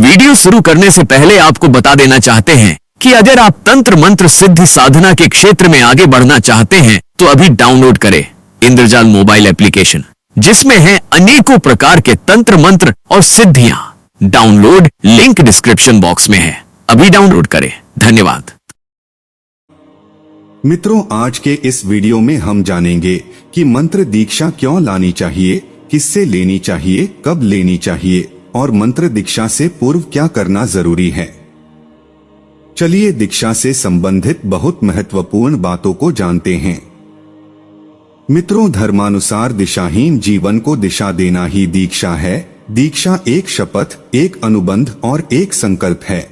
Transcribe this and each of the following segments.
Video शुरू करने से पहले आपको बता देना चाहते हैं कि अगर आप तंत्र मंत्र सिद्धि साधना के क्षेत्र में आगे बढ़ना चाहते हैं तो अभी डाउनलोड करें इंद्रजाल मोबाइल एप्लीकेशन, जिसमें है अनेकों प्रकार के तंत्र मंत्र और सिद्धियां। डाउनलोड लिंक डिस्क्रिप्शन बॉक्स में है, अभी डाउनलोड करें। धन्यवाद। मित्रों, आज के इस वीडियो में हम जानेंगे कि मंत्र दीक्षा क्यों लानी चाहिए, किससे लेनी चाहिए, कब लेनी चाहिए और मंत्र दीक्षा से पूर्व क्या करना जरूरी है। चलिए दीक्षा से संबंधित बहुत महत्वपूर्ण बातों को जानते हैं। मित्रों, धर्मानुसार दिशाहीन जीवन को दिशा देना ही दीक्षा है। दीक्षा एक शपथ, एक अनुबंध और एक संकल्प है।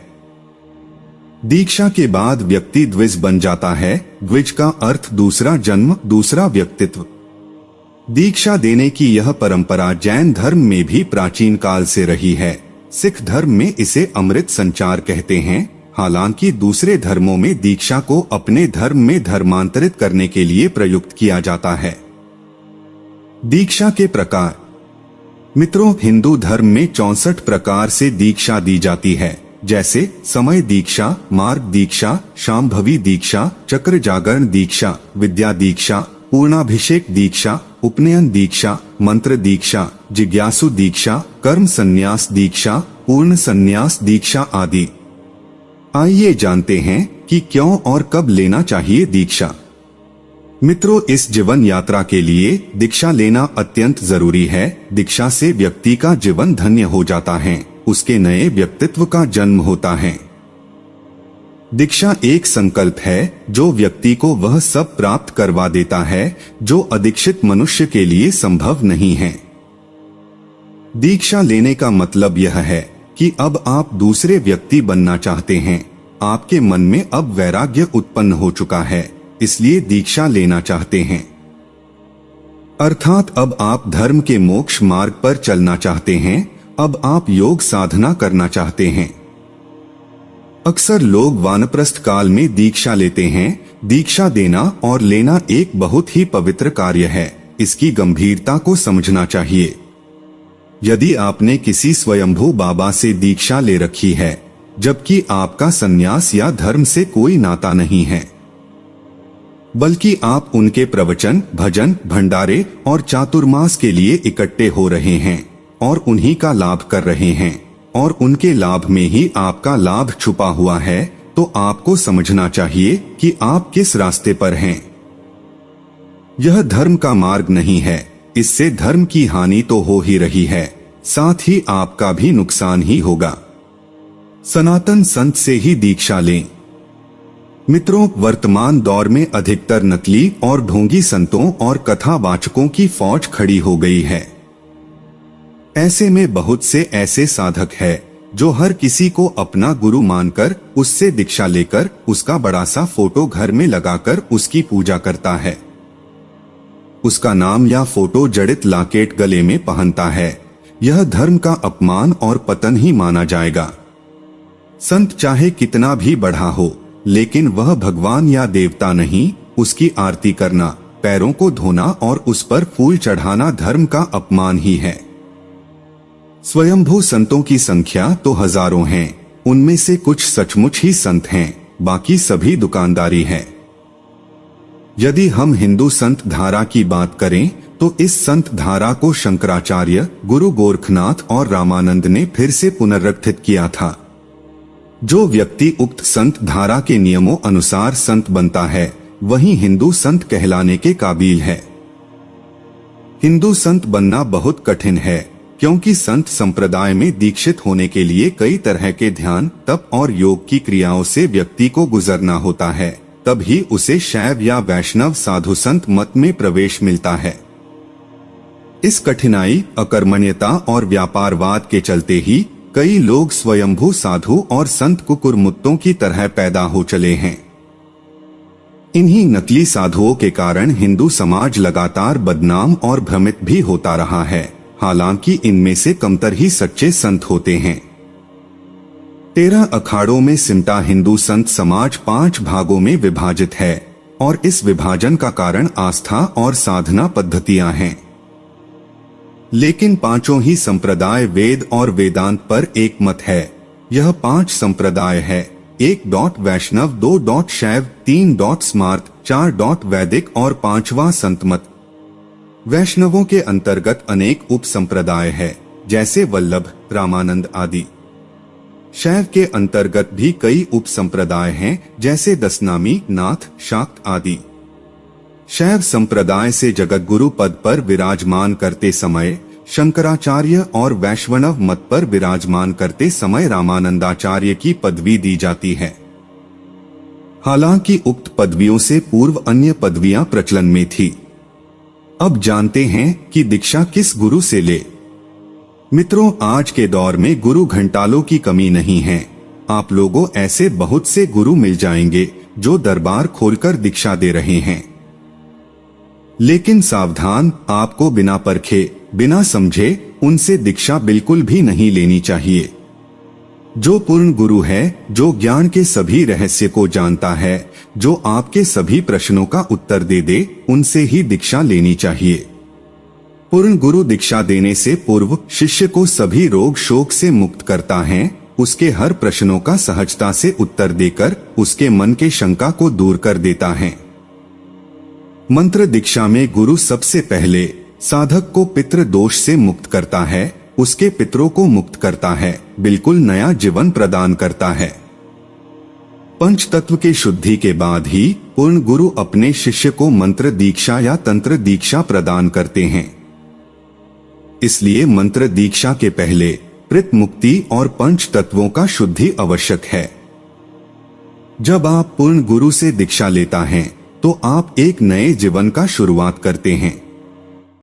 दीक्षा के बाद व्यक्ति द्विज बन जाता है। द्विज का अर्थ दूसरा जन्म, दूसरा व्यक्तित्व। दीक्षा देने की यह परंपरा जैन धर्म में भी प्राचीन काल से रही है। सिख धर्म में इसे अमृत संचार कहते हैं। हालांकि दूसरे धर्मों में दीक्षा को अपने धर्म में धर्मांतरित करने के लिए प्रयुक्त किया जाता है। दीक्षा के प्रकार। मित्रों, हिंदू धर्म में 64 प्रकार से दीक्षा दी जाती है, जैसे समय दीक्षा, मार्ग दीक्षा, शांभवी दीक्षा, चक्र जागरण दीक्षा, विद्या दीक्षा, पूर्णाभिषेक दीक्षा, उपनयन दीक्षा, मंत्र दीक्षा, जिज्ञासु दीक्षा, कर्म संन्यास दीक्षा, पूर्ण संन्यास दीक्षा आदि। आइए जानते हैं कि क्यों और कब लेना चाहिए दीक्षा। मित्रों, इस जीवन यात्रा के लिए दीक्षा लेना अत्यंत जरूरी है। दीक्षा से व्यक्ति का जीवन धन्य हो जाता है, उसके नए व्यक्तित्व का जन्म होता है। दीक्षा एक संकल्प है जो व्यक्ति को वह सब प्राप्त करवा देता है जो अदीक्षित मनुष्य के लिए संभव नहीं है। दीक्षा लेने का मतलब यह है कि अब आप दूसरे व्यक्ति बनना चाहते हैं। आपके मन में अब वैराग्य उत्पन्न हो चुका है, इसलिए दीक्षा लेना चाहते हैं। अर्थात अब आप धर्म के मोक्ष मार्ग पर चलना चाहते हैं। अब आप योग साधना करना चाहते हैं। अक्सर लोग वानप्रस्थ काल में दीक्षा लेते हैं। दीक्षा देना और लेना एक बहुत ही पवित्र कार्य है। इसकी गंभीरता को समझना चाहिए। यदि आपने किसी स्वयंभू बाबा से दीक्षा ले रखी है, जबकि आपका संन्यास या धर्म से कोई नाता नहीं है, बल्कि आप उनके प्रवचन, भजन, भंडारे और चातुर्मास के लिए इकट्ठे हो रहे हैं और उन्हीं का लाभ कर रहे हैं और उनके लाभ में ही आपका लाभ छुपा हुआ है, तो आपको समझना चाहिए कि आप किस रास्ते पर हैं। यह धर्म का मार्ग नहीं है। इससे धर्म की हानि तो हो ही रही है, साथ ही आपका भी नुकसान ही होगा। सनातन संत से ही दीक्षा लें। मित्रों, वर्तमान दौर में अधिकतर नकली और ढोंगी संतों और कथावाचकों की फौज खड़ी हो गई है। ऐसे में बहुत से ऐसे साधक हैं जो हर किसी को अपना गुरु मानकर उससे दीक्षा लेकर उसका बड़ा सा फोटो घर में लगाकर उसकी पूजा करता है। उसका नाम या फोटो जड़ित लॉकेट गले में पहनता है। यह धर्म का अपमान और पतन ही माना जाएगा। संत चाहे कितना भी बड़ा हो, लेकिन वह भगवान या देवता नहीं। उसकी आरती करना, पैरों को धोना और उस पर फूल चढ़ाना धर्म का अपमान ही है। स्वयंभू संतों की संख्या तो हजारों हैं। उनमें से कुछ सचमुच ही संत हैं, बाकी सभी दुकानदारी है। यदि हम हिंदू संत धारा की बात करें तो इस संत धारा को शंकराचार्य, गुरु गोरखनाथ और रामानंद ने फिर से पुनर्गठित किया था। जो व्यक्ति उक्त संत धारा के नियमों अनुसार संत बनता है, वही हिंदू संत कहलाने के काबिल है। हिंदू संत बनना बहुत कठिन है, क्योंकि संत संप्रदाय में दीक्षित होने के लिए कई तरह के ध्यान, तप और योग की क्रियाओं से व्यक्ति को गुजरना होता है। तब ही उसे शैव या वैष्णव साधु संत मत में प्रवेश मिलता है। इस कठिनाई, अकर्मण्यता और व्यापारवाद के चलते ही कई लोग स्वयंभू साधु और संत कुकुरमुत्तों की तरह पैदा हो चले हैं। इन्हीं नकली साधुओं के कारण हिंदू समाज लगातार बदनाम और भ्रमित भी होता रहा है। हालांकि इनमें से कमतर ही सच्चे संत होते हैं। 13 अखाड़ों में सिमटा हिंदू संत समाज 5 भागों में विभाजित है और इस विभाजन का कारण आस्था और साधना पद्धतियां हैं। लेकिन पांचों ही संप्रदाय वेद और वेदांत पर एक मत है यह 5 संप्रदाय है। 1. वैष्णव, 2. शैव, 3. स्मार्त, 4. वैदिक और 5वां संतमत। वैष्णवों के अंतर्गत अनेक उप संप्रदाय है, जैसे वल्लभ, रामानंद आदि। शैव के अंतर्गत भी कई उप संप्रदाय हैं, जैसे दशनामी, नाथ, शाक्त आदि। शैव संप्रदाय से जगतगुरु पद पर विराजमान करते समय शंकराचार्य और वैष्णव मत पर विराजमान करते समय रामानंदाचार्य की पदवी दी जाती है। हालांकि उक्त पदवियों से पूर्व अन्य पदवियां प्रचलन में थी। अब जानते हैं कि दीक्षा किस गुरु से ले। मित्रों, आज के दौर में गुरु घंटालों की कमी नहीं है। आप लोगों ऐसे बहुत से गुरु मिल जाएंगे जो दरबार खोलकर दीक्षा दे रहे हैं। लेकिन सावधान, आपको बिना परखे, बिना समझे उनसे दीक्षा बिल्कुल भी नहीं लेनी चाहिए। जो पूर्ण गुरु है, जो ज्ञान के सभी रहस्य को जानता है, जो आपके सभी प्रश्नों का उत्तर दे दे, उनसे ही दीक्षा लेनी चाहिए। पूर्ण गुरु दीक्षा देने से पूर्व शिष्य को सभी रोग शोक से मुक्त करता है। उसके हर प्रश्नों का सहजता से उत्तर देकर उसके मन के शंका को दूर कर देता है। मंत्र दीक्षा में गुरु सबसे पहले साधक को पितृ दोष से मुक्त करता है, उसके पितरों को मुक्त करता है, बिल्कुल नया जीवन प्रदान करता है। पंच तत्व के शुद्धि के बाद ही पूर्ण गुरु अपने शिष्य को मंत्र दीक्षा या तंत्र दीक्षा प्रदान करते हैं। इसलिए मंत्र दीक्षा के पहले कृत मुक्ति और पंच तत्वों का शुद्धि आवश्यक है। जब आप पूर्ण गुरु से दीक्षा लेता हैं, तो आप एक नए जीवन का शुरुआत करते हैं।